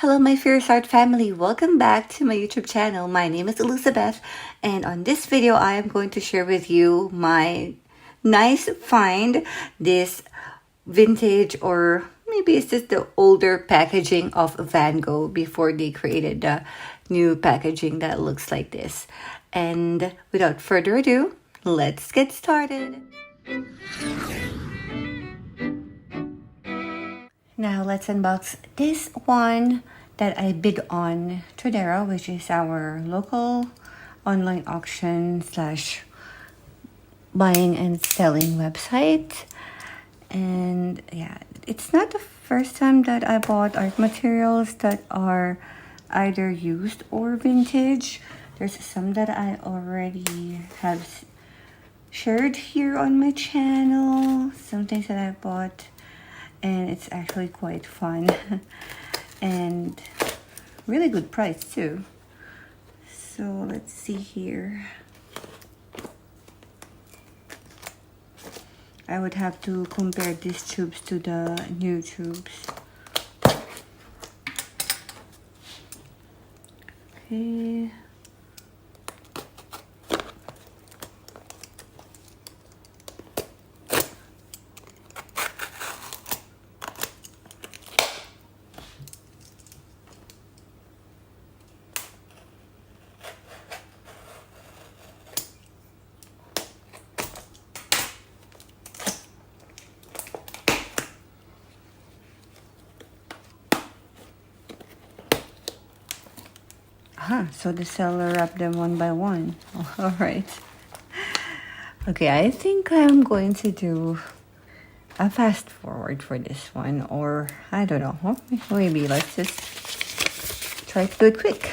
Hello my fierce art family, welcome back to my YouTube channel. My name is Elizabeth, and on this video I am going to share with you my nice find, this vintage, or maybe it's just the older packaging of Van Gogh before they created the new packaging that looks like this. And without further ado, let's get started. Now let's unbox this one that I bid on Tradera, which is our local online auction slash buying and selling website. And yeah, it's not the first time that I bought art materials that are either used or vintage. There's some that I already have shared here on my channel, some things that I bought, and it's actually quite fun and really good price too. So let's see here. I would have to compare these tubes to the new tubes. Okay. So the seller wrapped them one by one. All right. Okay, I think I'm going to do a fast forward for this one, or I don't know. Maybe let's just try to do it quick.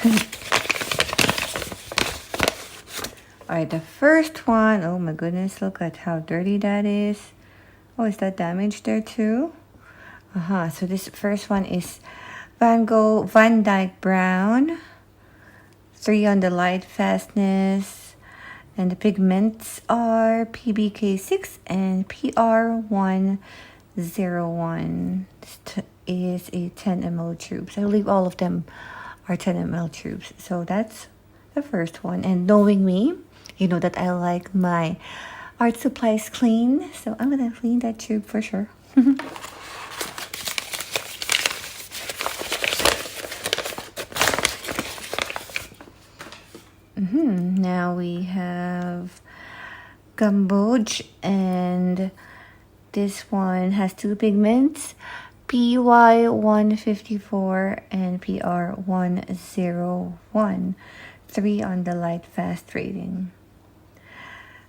All right, the first one. Oh my goodness, look at how dirty that is. Oh, is that damaged there too? So this first one is Van Gogh Van Dyke Brown. 3 on the light fastness, and the pigments are PBK6 and PR101. This is a 10 ml tube. So I believe all of them are 10 ml tubes. So that's the first one. And knowing me, you know that I like my art supplies clean. So I'm gonna clean that tube for sure. Now we have Gogh, and this one has 2 pigments, PY154 and PR101, 3 on the light fast rating.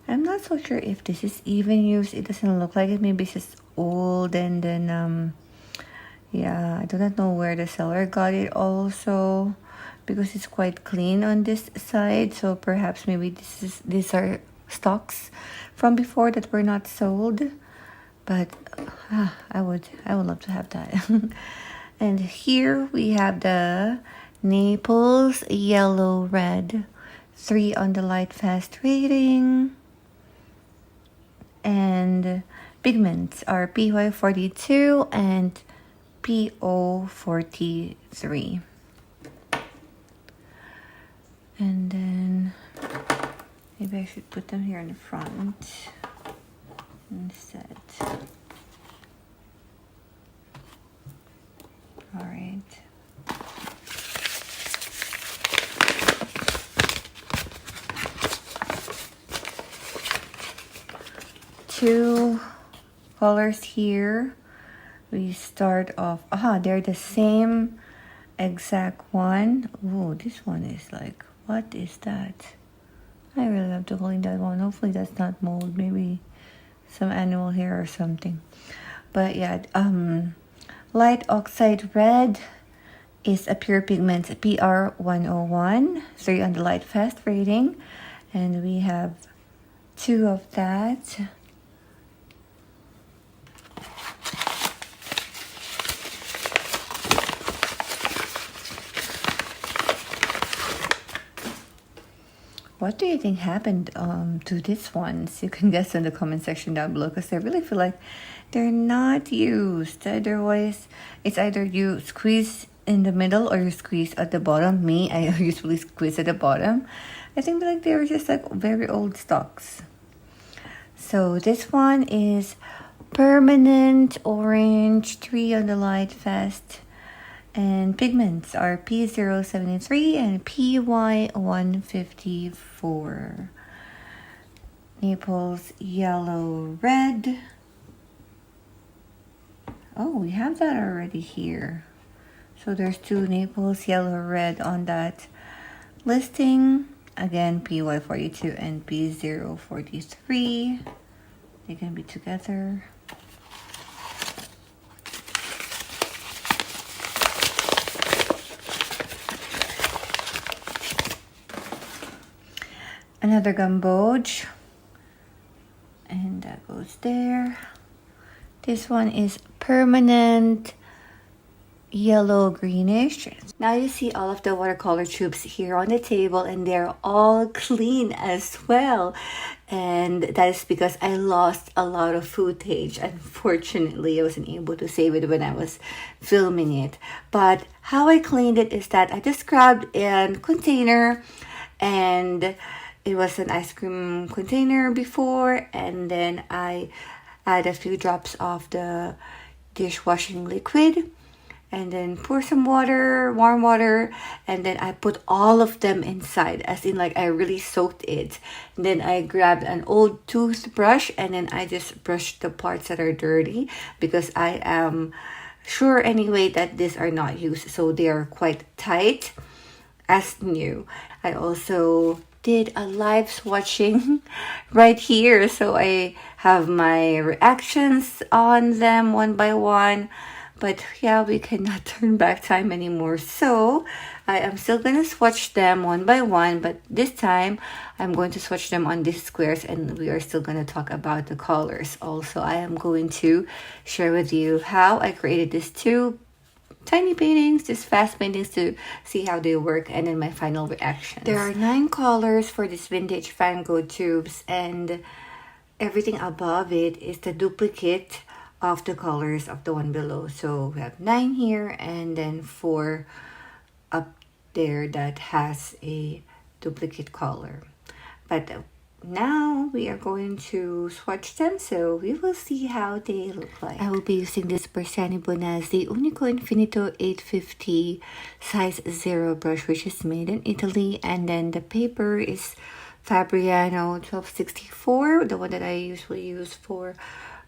I'm not so sure if this is even used. It doesn't look like it. Maybe it's just old, and then yeah, I do not know where the seller got it also, because it's quite clean on this side. So perhaps maybe these are stocks from before that were not sold. But I would love to have that. And here we have the Naples Yellow Red, 3 on the light fast rating, and pigments are PY42 and PO43. And then maybe I should put them here in the front instead. All right. Two colors here. We start off, they're the same exact one. Oh, this one is like, what is that? I really love to clean that one. Hopefully that's not mold, maybe some animal hair or something. But yeah, light oxide red is a pure pigment, PR101, 3 on the light fast rating, and we have 2 of that. What do you think happened to these ones? You can guess in the comment section down below, because I really feel like they're not used. Otherwise, it's either you squeeze in the middle or you squeeze at the bottom. Me, I usually squeeze at the bottom. I think like they were just like very old stocks. So this one is Permanent Orange 3 on the Light Fast. And pigments are P073 and PY154. Naples Yellow Red. Oh, we have that already here. So there's 2 Naples Yellow Red on that listing. Again, PY42 and P043. They can be together. Another Gogh, and that goes there. This one is Permanent Yellow Greenish. Now you see all of the watercolor tubes here on the table, and they're all clean as well. And that is because I lost a lot of footage. Unfortunately, I wasn't able to save it when I was filming it. But how I cleaned it is that I just grabbed a container, and it was an ice cream container before, and then I add a few drops of the dishwashing liquid, and then pour some water, warm water, and then I put all of them inside, as in like I really soaked it. And then I grabbed an old toothbrush, and then I just brushed the parts that are dirty, because I am sure anyway that these are not used, so they are quite tight as new. I also did a live swatching right here, so I have my reactions on them one by one. But yeah, we cannot turn back time anymore, so I am still gonna swatch them one by one, but this time I'm going to swatch them on these squares, and we are still gonna talk about the colors. Also, I am going to share with you how I created these 2 tiny paintings, just fast paintings, to see how they work, and then my final reactions. There are 9 colors for this vintage Van Gogh tubes, and everything above it is the duplicate of the colors of the one below. So we have 9 here, and then 4 up there that has a duplicate color. But now we are going to swatch them, so we will see how they look like. I will be using this Persiani Bonazzi Unico Infinito 850 size 0 brush, which is made in Italy, and then the paper is Fabriano 1264, the one that I usually use for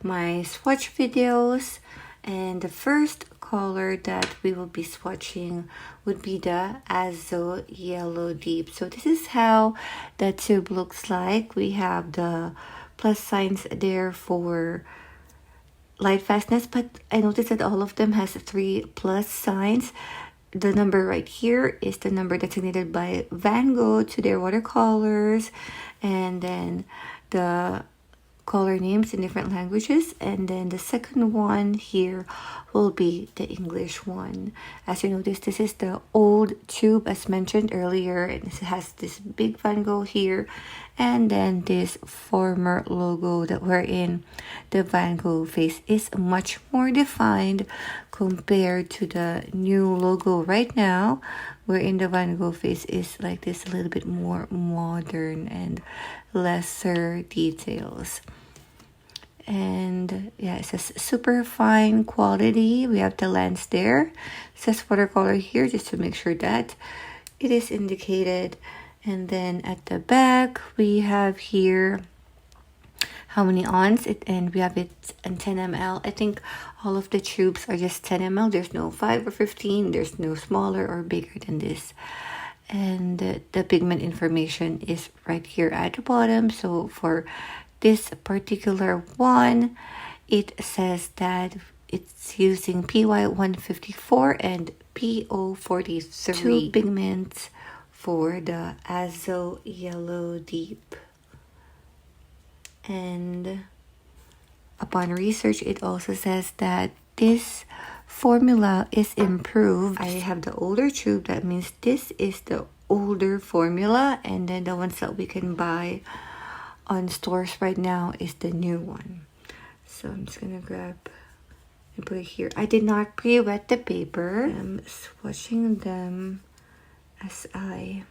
my swatch videos. And the first color that we will be swatching would be the Azo Yellow Deep. So this is how the tube looks like. We have the plus signs there for light fastness, but I noticed that all of them has 3 plus signs. The number right here is the number designated by Van Gogh to their watercolors, and then the color names in different languages, and then the second one here will be the English one. As you notice, this is the old tube as mentioned earlier, and it has this big Van Gogh here, and then this former logo that we're in. The Van Gogh face is much more defined compared to the new logo right now, wherein the Van Gogh face is like this, a little bit more modern and lesser details. And yeah, it says super fine quality. We have the lens there. It says watercolor here, just to make sure that it is indicated. And then at the back we have here how many ons it, and we have it in 10 ml. I think all of the tubes are just 10 ml. There's no 5 or 15. There's no smaller or bigger than this. And the pigment information is right here at the bottom. So for this particular one, it says that it's using PY154 and PO43. 2 pigments for the Azo Yellow Deep. And upon research, it also says that this formula is improved. I have the older tube, that means this is the older formula, and then the ones that we can buy on stores right now is the new one. So I'm just gonna grab and put it here. I did not pre-wet the paper. I'm swatching them as I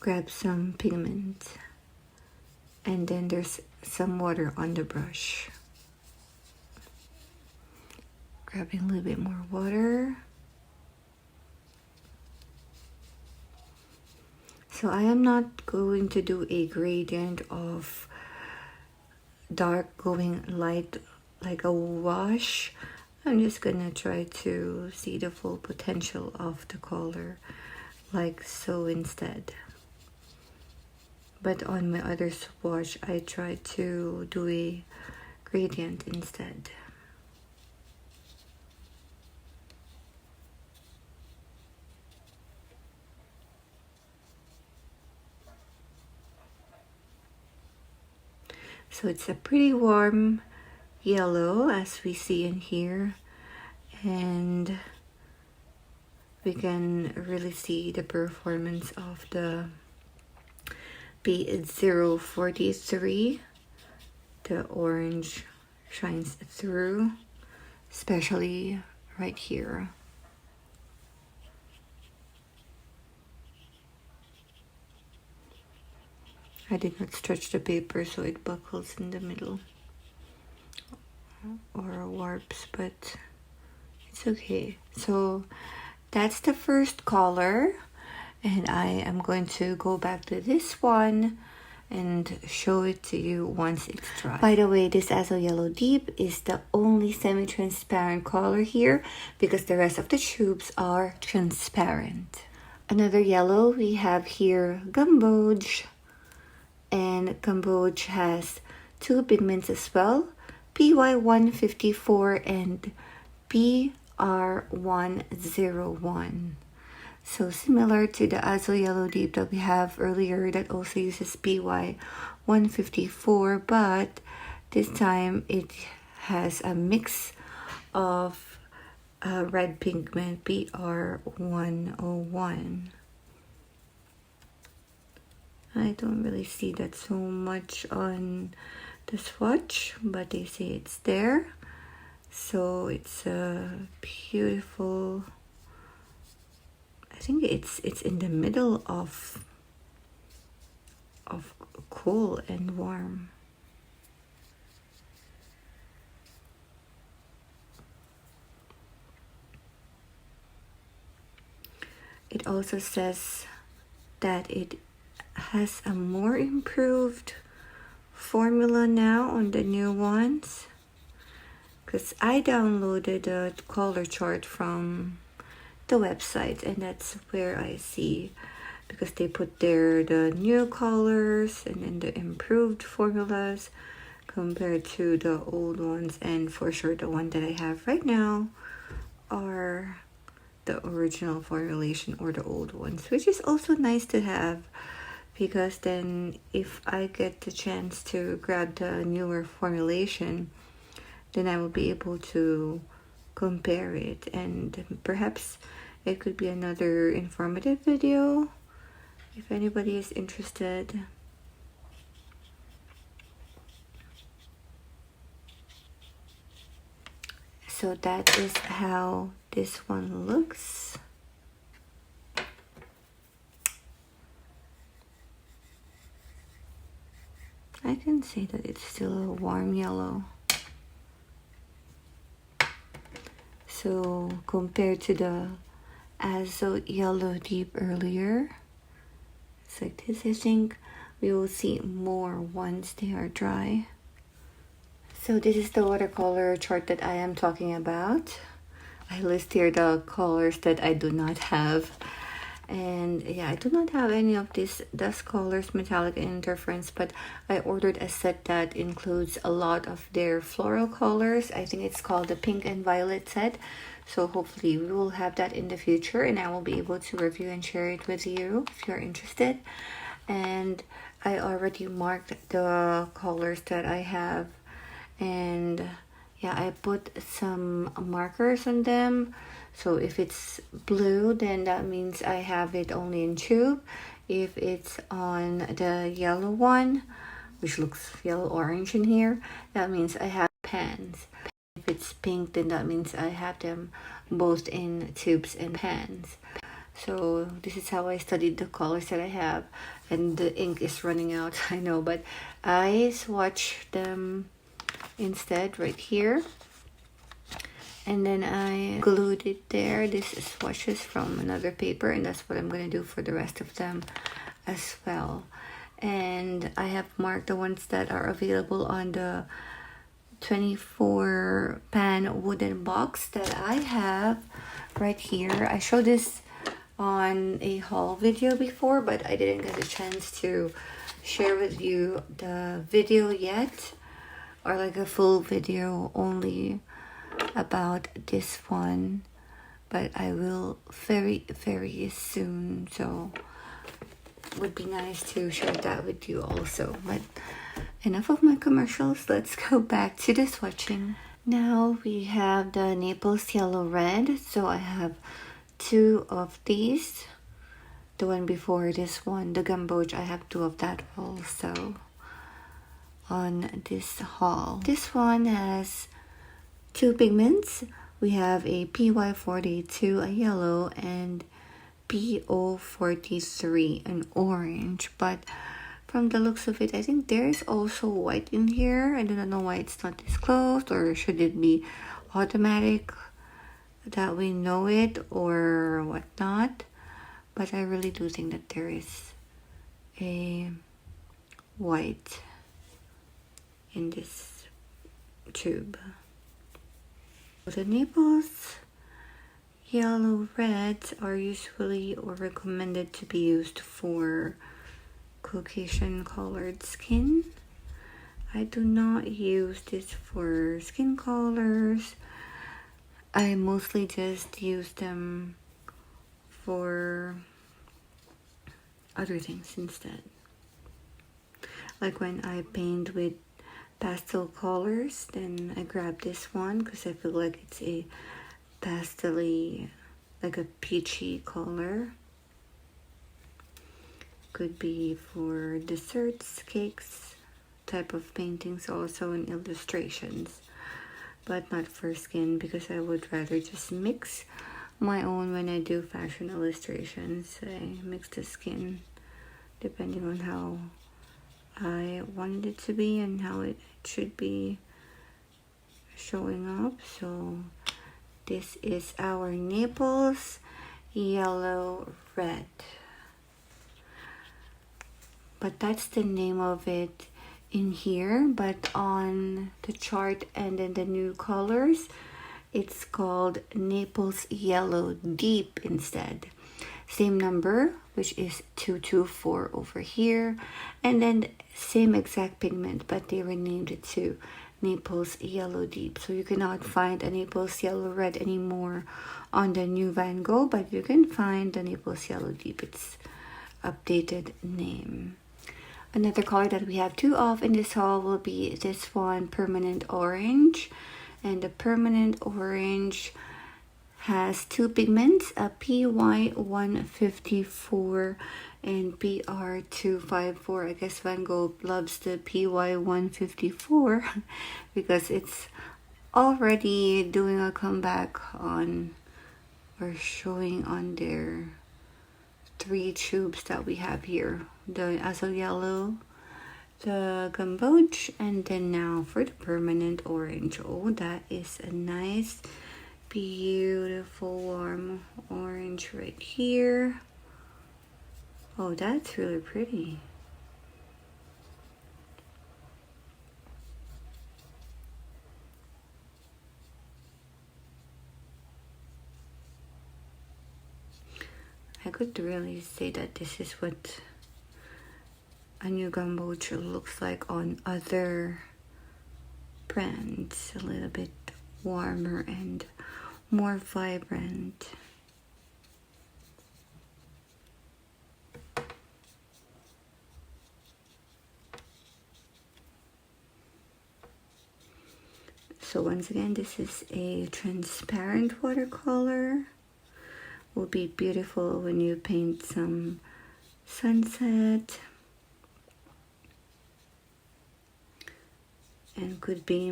grab some pigment, and then there's some water on the brush. Grabbing a little bit more water. So I am not going to do a gradient of dark going light like a wash. I'm just gonna try to see the full potential of the color like so instead. But on my other swatch, I tried to do a gradient instead. So it's a pretty warm yellow as we see in here, and we can really see the performance of the B043. The orange shines through, especially right here. I did not stretch the paper so it buckles in the middle or warps, but it's okay. So that's the first color, and I am going to go back to this one and show it to you once it's dry. By the way, this 𝘎𝑎𝑧𝑢 Yellow Deep is the only semi-transparent color here because the rest of the tubes are transparent. Another yellow we have here, GOGH, and GOGH has two pigments as well, PY154 and PR101. So similar to the 𝘎𝑎𝑧𝑢 Yellow Deep that we have earlier that also uses PY154, but this time it has a mix of red pigment, PR101. I don't really see that so much on the swatch, but they say it's there. So it's a beautiful, I think it's in the middle of cool and warm. It also says that it has a more improved formula now on the new ones, because I downloaded a color chart from the website, and that's where I see, because they put there the new colors and then the improved formulas compared to the old ones, and for sure the one that I have right now are the original formulation or the old ones, which is also nice to have, because then if I get the chance to grab the newer formulation, then I will be able to compare it, and perhaps it could be another informative video if anybody is interested. So that is how this one looks. I can say that it's still a warm yellow. So compared to the 𝘎𝑎𝑧𝑢 Yellow Deep earlier, it's like this. I think we will see more once they are dry. So this is the watercolor chart that I am talking about. I list here the colors that I do not have. And yeah, I do not have any of these dust colors, metallic and interference, but I ordered a set that includes a lot of their floral colors. I think it's called the pink and violet set. So hopefully we will have that in the future, and I will be able to review and share it with you if you're interested. And I already marked the colors that I have, and yeah, I put some markers on them. So if it's blue, then that means I have it only in tube. If it's on the yellow one, which looks yellow-orange in here, that means I have pans. If it's pink, then that means I have them both in tubes and pans. So this is how I studied the colors that I have, and the ink is running out, I know, but I swatch them instead right here, and then I glued it there. This is swatches from another paper, and that's what I'm going to do for the rest of them as well. And I have marked the ones that are available on the 24 pan wooden box that I have right here. I showed this on a haul video before, but I didn't get a chance to share with you the video yet, or like a full video only about this one, but I will very soon. So would be nice to share that with you also. But enough of my commercials, let's go back to the swatching. Now we have the Naples Yellow Red. So I have two of these. The one before this one, the Gamboge, I have two of that also on this haul. This one has two pigments. We have a PY42, a yellow, and PO43, an orange. But from the looks of it, I think there is also white in here. I do not know why it's not disclosed, or should it be automatic that we know it or whatnot. But I really do think that there is a white in this tube. The Naples Yellow Reds are usually or recommended to be used for Caucasian colored skin. I do not use this for skin colors. I mostly just use them for other things instead. Like when I paint with pastel colors, then I grab this one because I feel like it's a pastel-y, like a peachy color. Could be for desserts, cakes, type of paintings, also in illustrations, but not for skin because I would rather just mix my own when I do fashion illustrations. I mix the skin depending on how I wanted it to be and how it should be showing up. So this is our Naples Yellow Red, but that's the name of it in here. But on the chart and in the new colors, it's called Naples Yellow Deep instead. Same number, which is 224 over here, and then same exact pigment, but they renamed it to Naples Yellow Deep. So you cannot find a Naples Yellow Red anymore on the new Van Gogh, but you can find the Naples Yellow Deep. It's updated name. Another color that we have two of in this haul will be this one, Permanent Orange. And the Permanent Orange has two pigments, a PY154 and PR254. I guess Van Gogh loves the PY154 because it's already doing a comeback on, or showing on their three tubes that we have here. The Azul Yellow, the Gamboge, and then now for the Permanent Orange. Oh, that is a nice, beautiful, warm orange right here. Oh, that's really pretty. I could really say that this is what a new Gamboge looks like on other brands. A little bit warmer and more vibrant. So once again, this is a transparent watercolor. Will be beautiful when you paint some sunset. and could be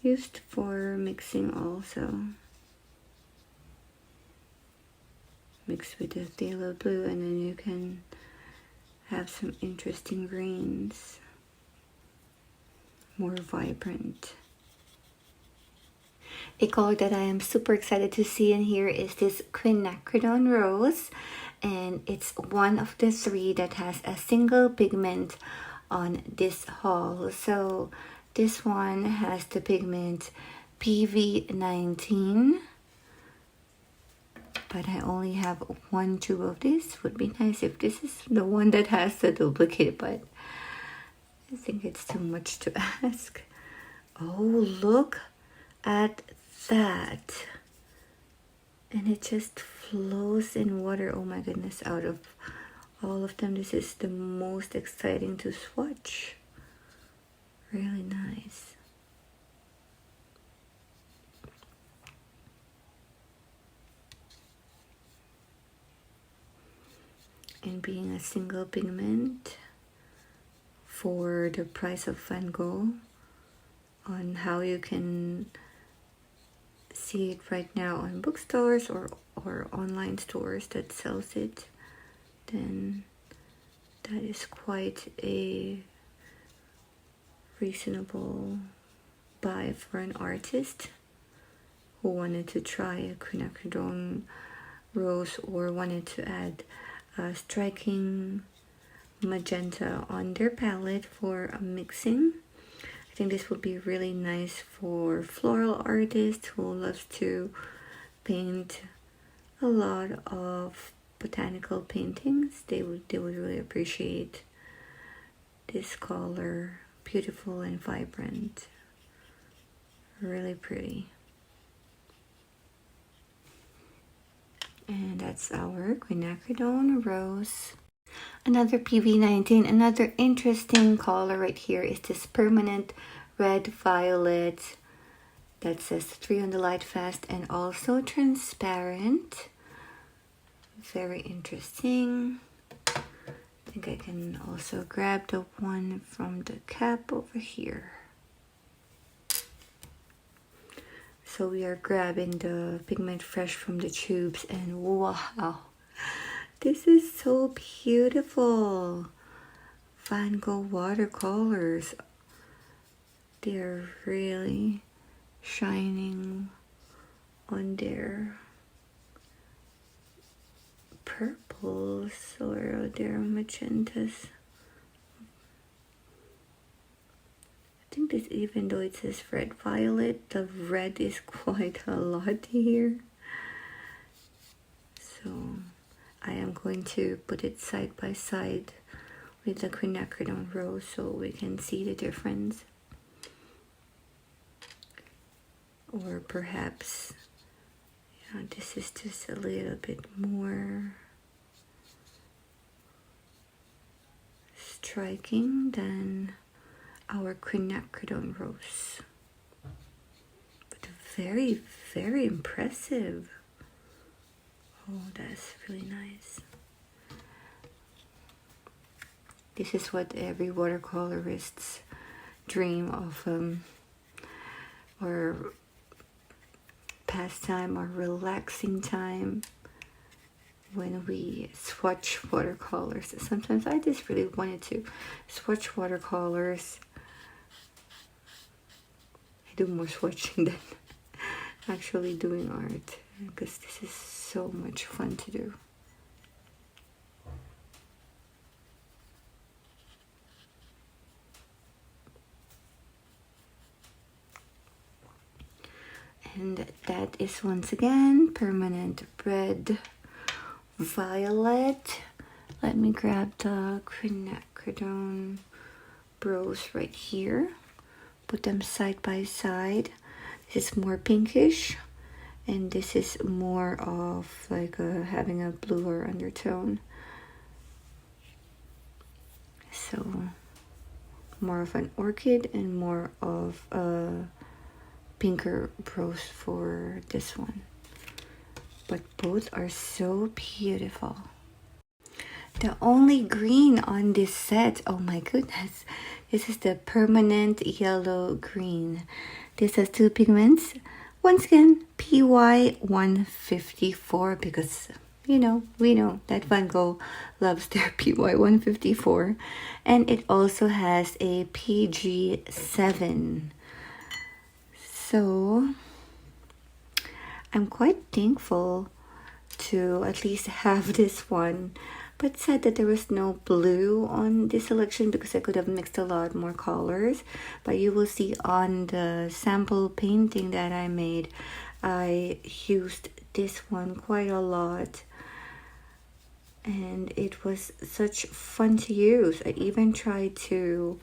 used for mixing also. Mix with the phthalo blue and then you can have some interesting greens, more vibrant. A color that I am super excited to see in here is this quinacridone rose, and it's one of the 3 that has a single pigment on this haul. So this one has the pigment PV19, but I only have 1 tube of this. Would be nice if this is the one that has the duplicate, but I think it's too much to ask. Oh, look at that. And it just flows in water. Oh my goodness, out of all of them, this is the most exciting to swatch. Really nice. And being a single pigment for the price of Van Gogh, on how you can see it right now on bookstores or online stores that sells it, then that is quite a reasonable buy for an artist who wanted to try a quinacridone rose or wanted to add a striking magenta on their palette for mixing. I think this would be really nice for floral artists who loves to paint a lot of botanical paintings. They would really appreciate this color. Beautiful and vibrant, really pretty. And that's our quinacridone rose. Another PV19, another interesting color right here is this permanent red violet that says 3 on the light fast and also transparent. Very interesting. I think I can also grab the one from the cap over here. So we are grabbing the pigment fresh from the tubes, and wow, this is so beautiful. Van Gogh watercolors. They're really shining on their purples or their magentas. I think this, even though it says red violet, the red is quite a lot here. So I am going to put it side by side with the quinacridone rose so we can see the difference. Or perhaps, yeah, this is just a little bit more striking than our quinacridone rose. But very, very impressive. Oh, that's really nice. This is what every watercolorist's dream of, or pastime or relaxing time when we swatch watercolors. Sometimes I just really wanted to swatch watercolors. I do more swatching than actually doing art because this is so much fun to do. And that is once again permanent red violet. Let me grab the quinacridone rose right here. Put them side by side. This is more pinkish, and this is more of like having a bluer undertone. So more of an orchid and more of a pinker rose for this one. But both are so beautiful. The only green on this set, oh my goodness, This is the permanent yellow green. This has two pigments. Once again, PY 154, because we know that Van Gogh loves their PY 154. And it also has a PG7. So I'm quite thankful to at least have this one, but sad that there was no blue on this selection because I could have mixed a lot more colors. But you will see on the sample painting that I made, I used this one quite a lot, and it was such fun to use. I even tried to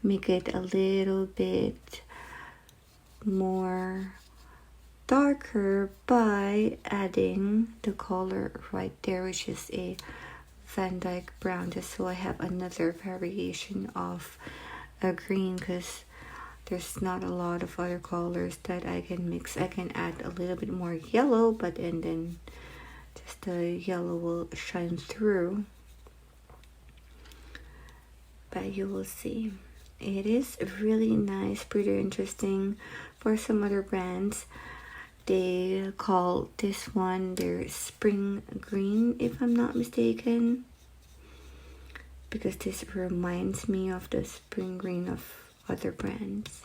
make it a little bit more darker by adding the color right there, which is a Van Dyke brown, just so I have another variation of a green, because there's not a lot of other colors that I can mix. I can add a little bit more yellow, but and then just the yellow will shine through. But you will see, it is really nice, pretty interesting. For some other brands, they call this one their spring green, if I'm not mistaken, because this reminds me of the spring green of other brands.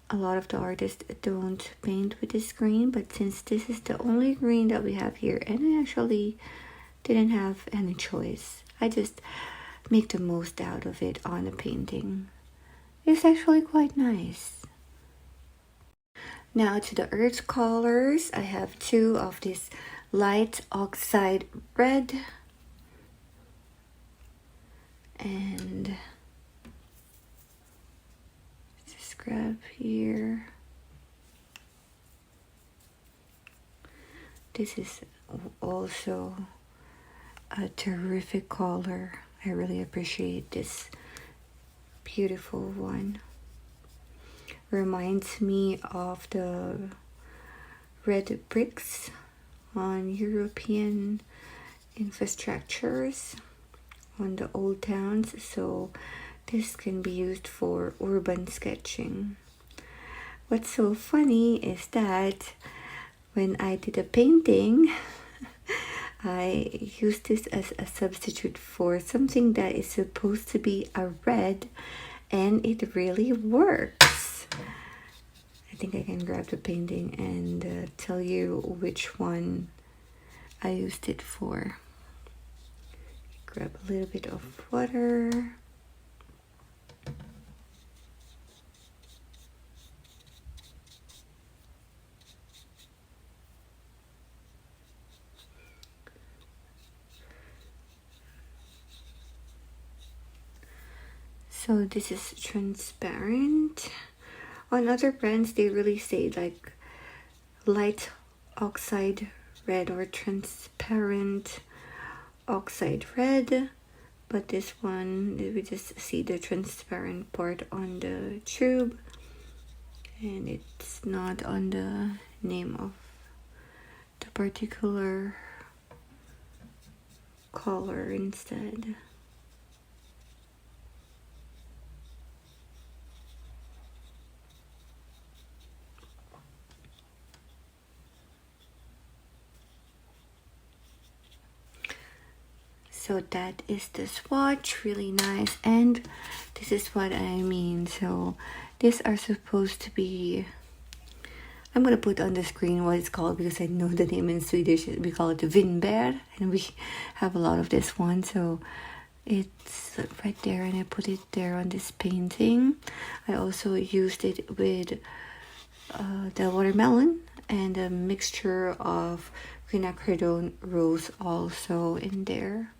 A lot of the artists don't paint with this green, but since this is the only green that we have here, and I actually didn't have any choice, I just make the most out of it on the painting. It's actually quite nice. Now to the earth colors, I have two of this light oxide red and just grab here. This is also a terrific color. I really appreciate this beautiful one. Reminds me of the red bricks on European infrastructures on the old towns, so this can be used for urban sketching. What's so funny is that when I did a painting, I used this as a substitute for something that is supposed to be a red, and it really works. I think I can grab the painting and tell you which one I used it for. Grab a little bit of water. So this is transparent. On other brands, they really say like light oxide red or transparent oxide red, but this one, we just see the transparent part on the tube, and it's not on the name of the particular color instead. So that is the swatch, really nice, and this is what I mean. So these are supposed to be, I'm gonna put on the screen what it's called because I know the name in Swedish. We call it vinbär, and we have a lot of this one. So it's right there, and I put it there on this painting. I also used it with the watermelon and a mixture of quinacridone rose also in there.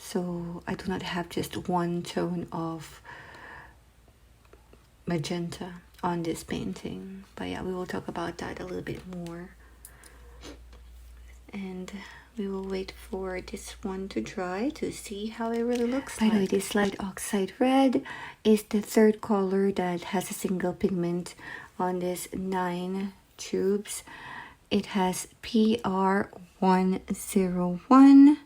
So I do not have just one tone of magenta on this painting. But yeah, we will talk about that a little bit more. And we will wait for this one to dry to see how it really looks like. By the way, this light oxide red is the third color that has a single pigment on this 9 tubes. It has PR101.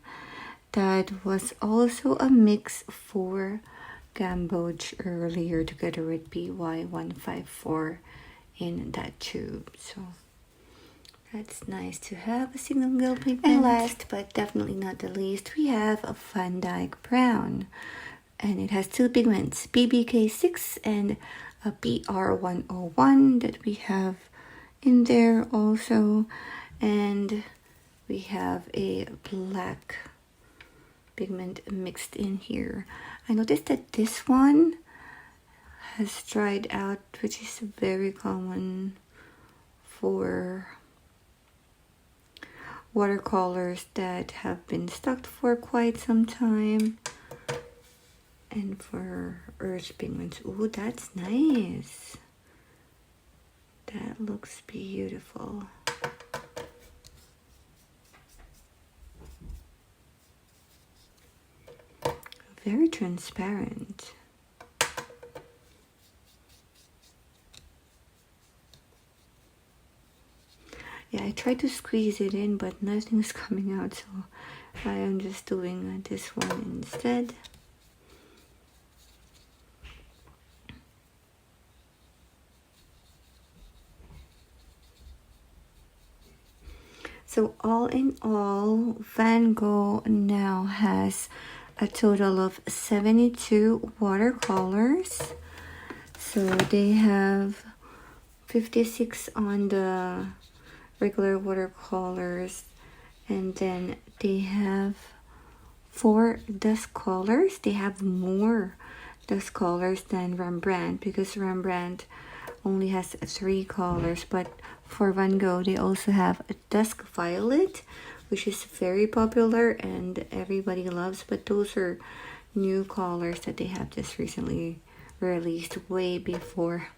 that was also a mix for gamboge earlier together with BY154 in that tube. So that's nice to have a single pigment. And last but definitely not the least, we have a Van Dyke Brown. And it has two pigments, BBK6 and a PR101 that we have in there also. And we have a black pigment mixed in here. I noticed that this one has dried out, which is very common for watercolors that have been stuck for quite some time. And for earth pigments, ooh, that's nice. That looks beautiful. Very transparent. Yeah, I tried to squeeze it in, but nothing's coming out, so I am just doing this one instead. So all in all, Van Gogh now has a total of 72 watercolors. So they have 56 on the regular watercolors, and then they have 4 dust colors. They have more dust colors than Rembrandt, because Rembrandt only has 3 colors, but for Van Gogh they also have a dusk violet, which is very popular and everybody loves, but those are new colors that they have just recently released, way before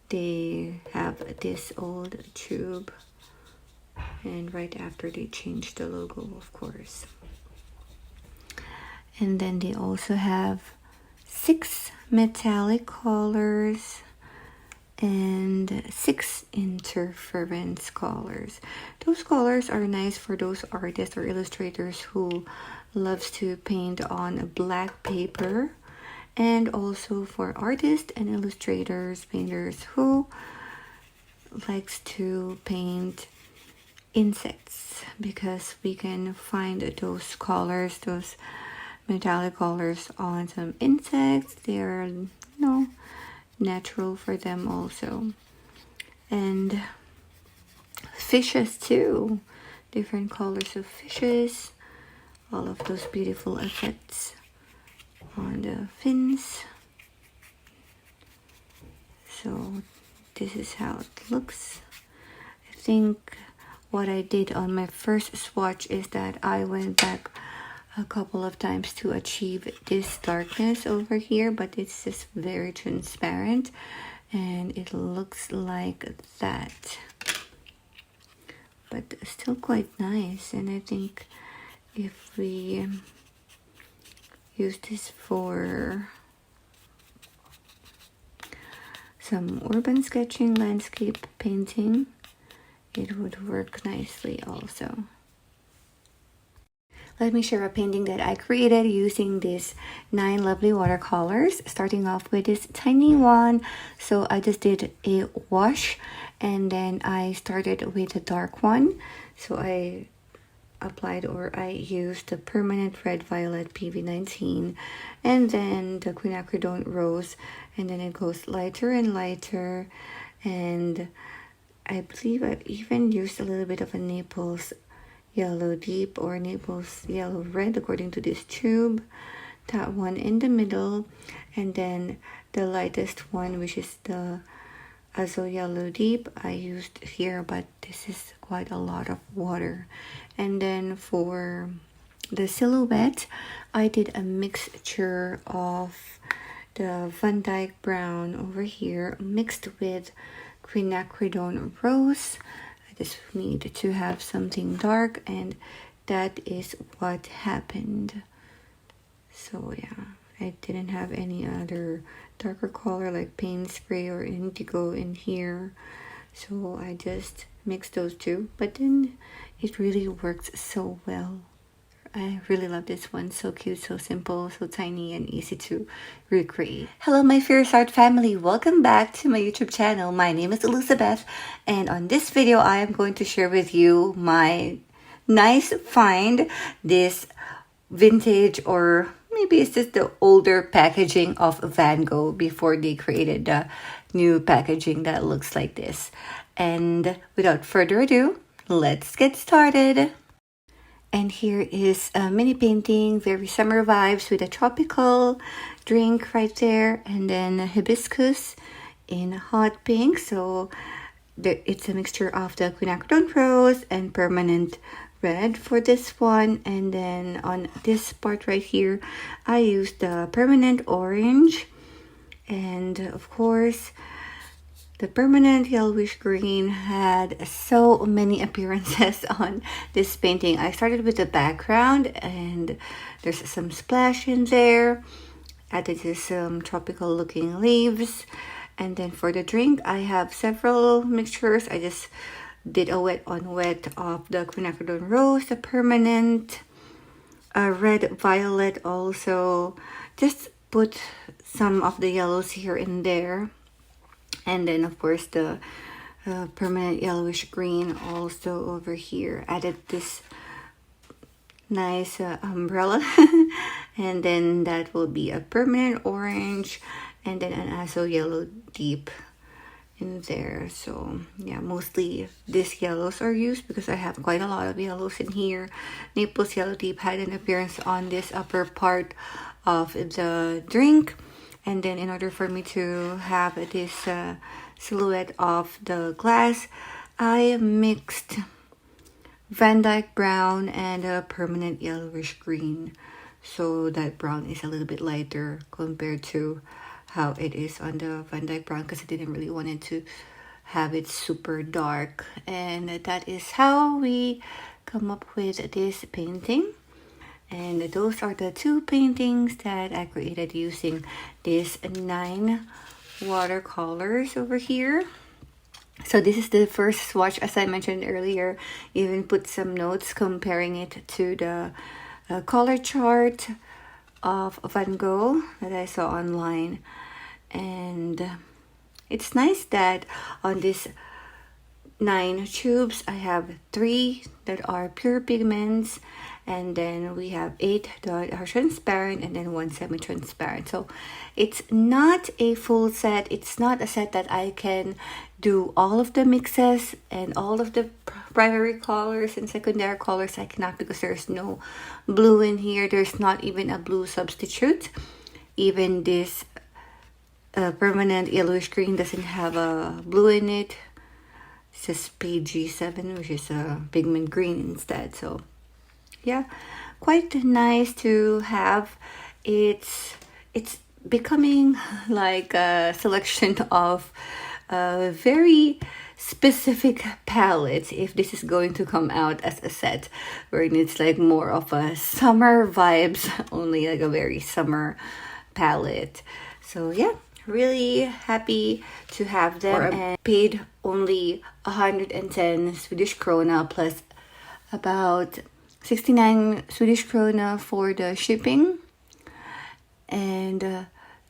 they have this old tube and right after they changed the logo, of course. And then they also have 6 metallic colors and 6 interference colors. Those colors are nice for those artists or illustrators who loves to paint on a black paper, and also for artists and illustrators, painters who likes to paint insects, because we can find those colors, those metallic colors on some insects. They are, you know, natural for them also. And fishes too, different colors of fishes, all of those beautiful effects on the fins. So this is how it looks. I think what I did on my first swatch is that I went back a couple of times to achieve this darkness over here, but it's just very transparent and it looks like that, but still quite nice. And I think if we use this for some urban sketching, landscape painting, it would work nicely also. Let me share a painting that I created using these 9 lovely watercolors, starting off with this tiny one. So I just did a wash and then I started with a dark one. So I applied, or I used the permanent red violet PV19 and then the quinacridone rose, and then it goes lighter and lighter, and I believe I even used a little bit of a Naples yellow deep or Naples yellow red according to this tube, that one in the middle, and then the lightest one, which is the Azo yellow deep, I used here, but this is quite a lot of water. And then for the silhouette, I did a mixture of the Van Dyke Brown over here mixed with quinacridone rose. Just need to have something dark, and that is what happened. So yeah, I didn't have any other darker color like paint spray or indigo in here, so I just mixed those two, but then it really works so well. I really love this one. So cute, so simple, so tiny, and easy to recreate. Hello, my Fierce Art family. Welcome back to my YouTube channel. My name is Elizabeth, and on this video, I am going to share with you my nice find. This vintage, or maybe it's just the older packaging of Van Gogh before they created the new packaging that looks like this. And without further ado, let's get started. And here is a mini painting, very summer vibes with a tropical drink right there, and then a hibiscus in hot pink. So it's a mixture of the quinacridone rose and permanent red for this one. And then on this part right here, I used the permanent orange, and of course the permanent yellowish green had so many appearances on this painting. I started with the background, and there's some splash in there. Added some tropical looking leaves. And then for the drink, I have several mixtures. I just did a wet on wet of the quinacridone rose, the permanent, red violet also. Just put some of the yellows here and there. And then of course the permanent yellowish green also over here. Added this nice umbrella. And then that will be a permanent orange, and then an azo yellow deep in there. So yeah, mostly these yellows are used because I have quite a lot of yellows in here. Naples yellow deep had an appearance on this upper part of the drink. And then in order for me to have this silhouette of the glass, I mixed Van Dyke brown and a permanent yellowish green. So that brown is a little bit lighter compared to how it is on the Van Dyke brown, because I didn't really want it to have it super dark. And that is how we come up with this painting. And those are the two paintings that I created using these 9 watercolors over here. So this is the first swatch, as I mentioned earlier. Even put some notes comparing it to the color chart of Van Gogh that I saw online. And it's nice that on this 9 tubes, I have 3 that are pure pigments, and then we have 8 that are transparent, and then 1 semi-transparent. So it's not a full set. It's not a set that I can do all of the mixes and all of the primary colors and secondary colors. I cannot, because there's no blue in here. There's not even a blue substitute. Even this permanent yellowish green doesn't have a blue in it. It's just PG7, which is a pigment green instead. So yeah, quite nice to have. It's becoming like a selection of very specific palettes, if this is going to come out as a set, where it's like more of a summer vibes, only like a very summer palette. So yeah, really happy to have them, and paid only 110 Swedish krona plus about 69 Swedish krona for the shipping. And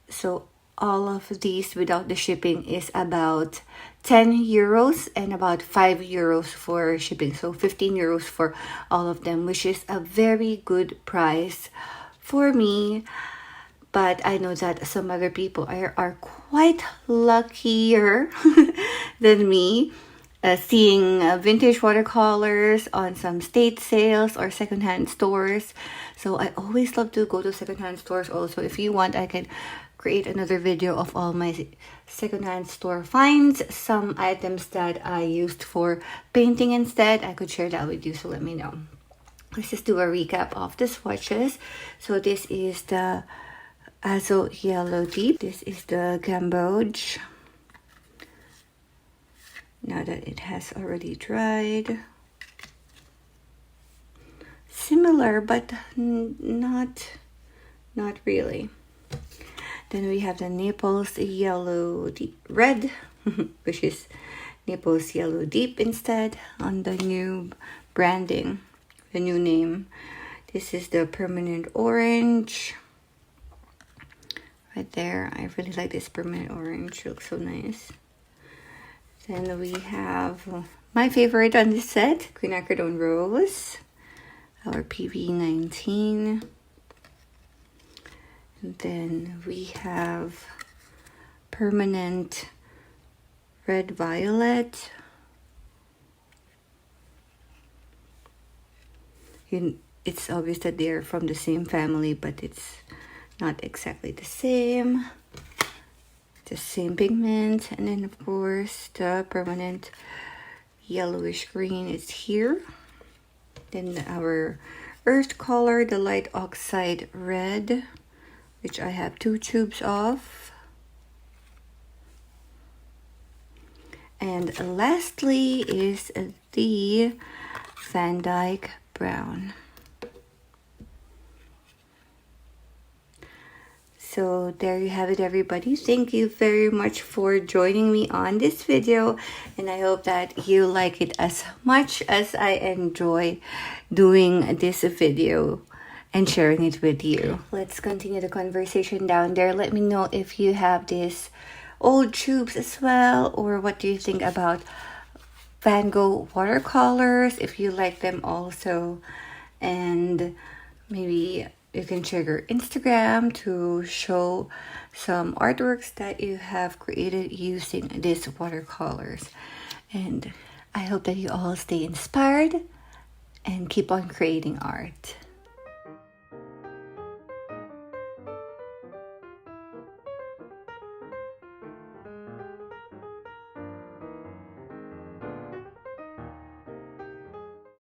so all of these without the shipping is about 10 euros and about 5 euros for shipping. So 15 euros for all of them, which is a very good price for me. But I know that some other people are quite luckier than me, seeing vintage watercolors on some state sales or secondhand stores. So I always love to go to secondhand stores also. If you want, I can create another video of all my secondhand store finds. Some items that I used for painting instead, I could share that with you, so let me know. Let's just do a recap of the swatches. So this is the Azo Yellow Deep. This is the Gamboge. Now that it has already dried. Similar, but not really. Then we have the Naples Yellow Deep Red, which is Naples Yellow Deep instead on the new branding, the new name. This is the permanent orange. Right there. I really like this permanent orange. It looks so nice. Then we have my favorite on this set, Quinacridone Rose, our PV19. And then we have permanent red violet. It's obvious that they're from the same family, but it's not exactly the same. The same pigment. And then of course the permanent yellowish green is here. Then our earth color, the light oxide red, which I have 2 tubes of. And lastly is the Van Dyke brown. So there you have it, everybody. Thank you very much for joining me on this video, and I hope that you like it as much as I enjoy doing this video and sharing it with you. Let's continue the conversation down there. Let me know if you have these old tubes as well, or what do you think about Van Gogh watercolors, if you like them also. And maybe you can share your Instagram to show some artworks that you have created using these watercolors. And I hope that you all stay inspired and keep on creating art.